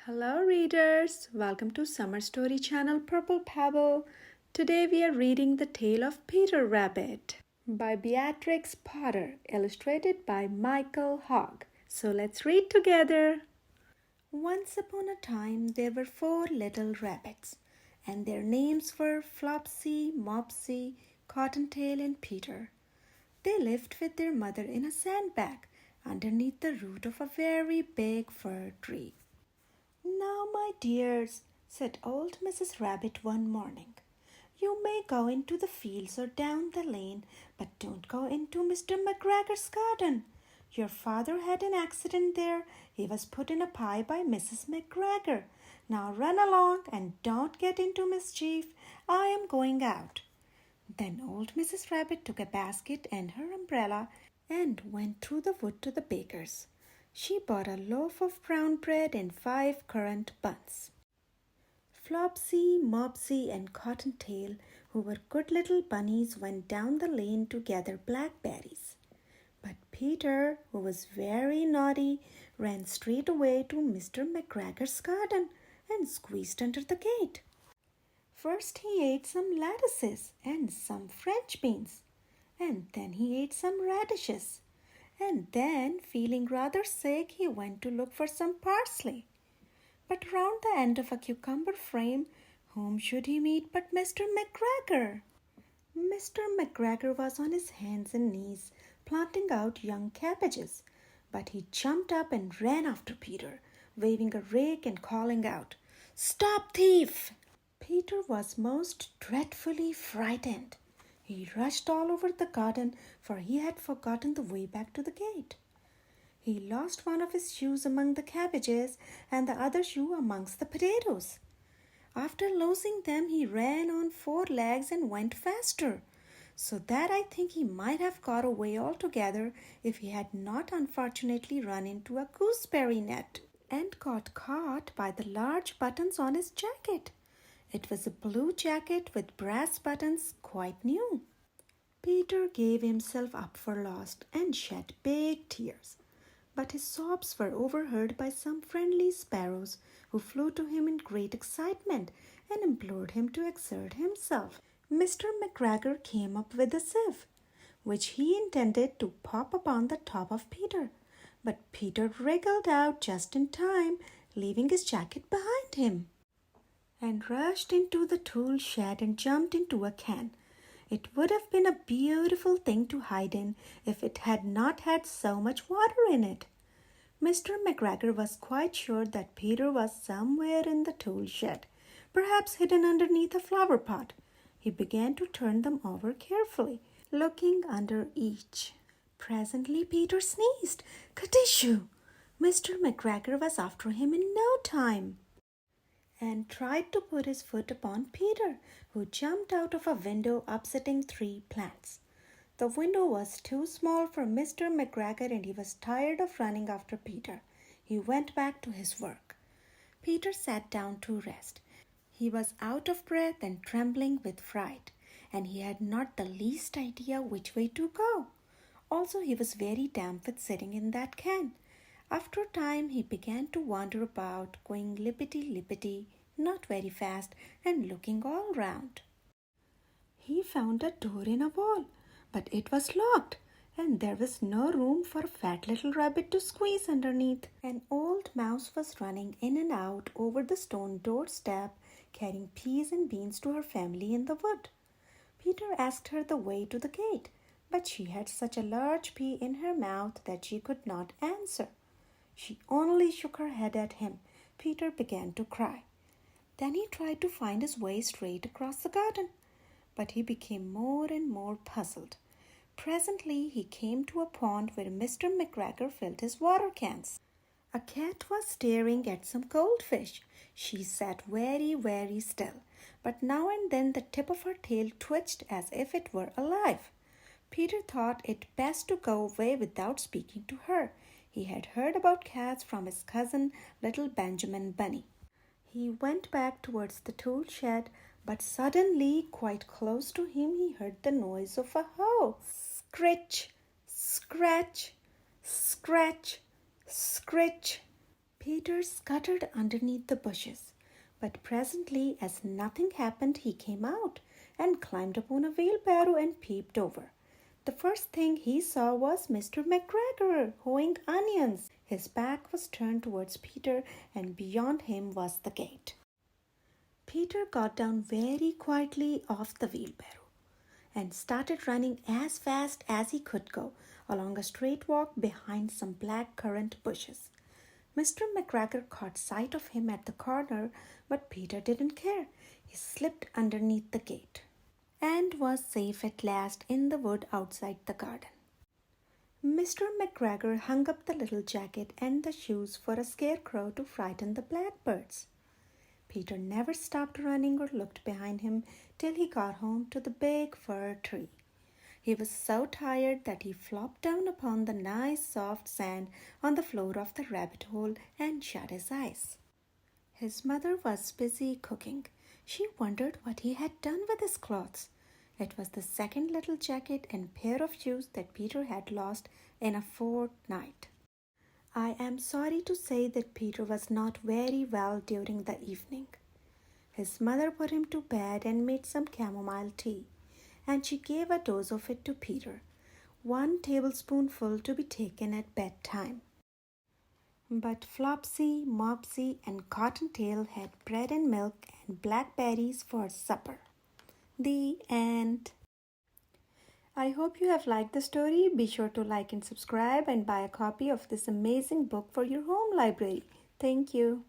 Hello, readers. Welcome to Summer Story Channel Purple Pebble. Today we are reading The Tale of Peter Rabbit by Beatrix Potter, illustrated by Michael Hogg. So let's read together. Once upon a time, there were 4 little rabbits, and their names were Flopsy, Mopsy, Cottontail, and Peter. They lived with their mother in a sandbag underneath the root of a very big fir tree. "Now, my dears," said old Mrs. Rabbit one morning, "you may go into the fields or down the lane, but don't go into Mr. McGregor's garden. Your father had an accident there. He was put in a pie by Mrs. McGregor. Now run along and don't get into mischief. I am going out." Then old Mrs. Rabbit took a basket and her umbrella and went through the wood to the baker's. She bought a loaf of brown bread and 5 currant buns. Flopsy, Mopsy, and Cottontail, who were good little bunnies, went down the lane to gather blackberries. But Peter, who was very naughty, ran straight away to Mr. McGregor's garden and squeezed under the gate. First he ate some lettuces and some French beans, and then he ate some radishes. And then, feeling rather sick, he went to look for some parsley. But round the end of a cucumber frame, whom should he meet but Mr. McGregor? Mr. McGregor was on his hands and knees, planting out young cabbages. But he jumped up and ran after Peter, waving a rake and calling out, "Stop, thief!" Peter was most dreadfully frightened. He rushed all over the garden, for he had forgotten the way back to the gate. He lost one of his shoes among the cabbages and the other shoe amongst the potatoes. After losing them, he ran on 4 legs and went faster, so that I think he might have got away altogether if he had not unfortunately run into a gooseberry net and got caught by the large buttons on his jacket. It was a blue jacket with brass buttons, quite new. Peter gave himself up for lost and shed big tears. But his sobs were overheard by some friendly sparrows, who flew to him in great excitement and implored him to exert himself. Mr. McGregor came up with a sieve, which he intended to pop upon the top of Peter. But Peter wriggled out just in time, leaving his jacket behind him, and rushed into the tool shed and jumped into a can. It would have been a beautiful thing to hide in if it had not had so much water in it. Mr. McGregor was quite sure that Peter was somewhere in the tool shed, perhaps hidden underneath a flower pot. He began to turn them over carefully, looking under each. Presently Peter sneezed. Kadishoo! Mr. McGregor was after him in no time, and tried to put his foot upon Peter, who jumped out of a window, upsetting 3 plants. The window was too small for Mr. McGregor, and he was tired of running after Peter. He went back to his work. Peter sat down to rest. He was out of breath and trembling with fright, and he had not the least idea which way to go. Also, he was very damp with sitting in that can. After a time he began to wander about, going lippity-lippity, not very fast, and looking all round. He found a door in a wall, but it was locked, and there was no room for a fat little rabbit to squeeze underneath. An old mouse was running in and out over the stone doorstep, carrying peas and beans to her family in the wood. Peter asked her the way to the gate, but she had such a large pea in her mouth that she could not answer. She only shook her head at him. Peter began to cry. Then he tried to find his way straight across the garden, but he became more and more puzzled. Presently he came to a pond where Mr. McGregor filled his water cans. A cat was staring at some goldfish. She sat very, very still, but now and then the tip of her tail twitched as if it were alive. Peter thought it best to go away without speaking to her. He had heard about cats from his cousin, little Benjamin Bunny. He went back towards the tool shed, but suddenly, quite close to him, he heard the noise of a hoe. Scritch, scratch, scratch, scritch. Peter scuttered underneath the bushes, but presently, as nothing happened, he came out and climbed upon a wheelbarrow and peeped over. The first thing he saw was Mr. McGregor hoeing onions. His back was turned towards Peter, and beyond him was the gate. Peter got down very quietly off the wheelbarrow and started running as fast as he could go along a straight walk behind some black currant bushes. Mr. McGregor caught sight of him at the corner, but Peter didn't care. He slipped underneath the gate and was safe at last in the wood outside the garden. Mr. McGregor hung up the little jacket and the shoes for a scarecrow to frighten the blackbirds. Peter never stopped running or looked behind him till he got home to the big fir tree. He was so tired that he flopped down upon the nice soft sand on the floor of the rabbit hole and shut his eyes. His mother was busy cooking. She wondered what he had done with his clothes. It was the second little jacket and pair of shoes that Peter had lost in a fortnight. I am sorry to say that Peter was not very well during the evening. His mother put him to bed and made some chamomile tea, and she gave a dose of it to Peter, 1 tablespoonful to be taken at bedtime. But Flopsy, Mopsy, and Cottontail had bread and milk and blackberries for supper. The end. I hope you have liked the story. Be sure to like and subscribe and buy a copy of this amazing book for your home library. Thank you.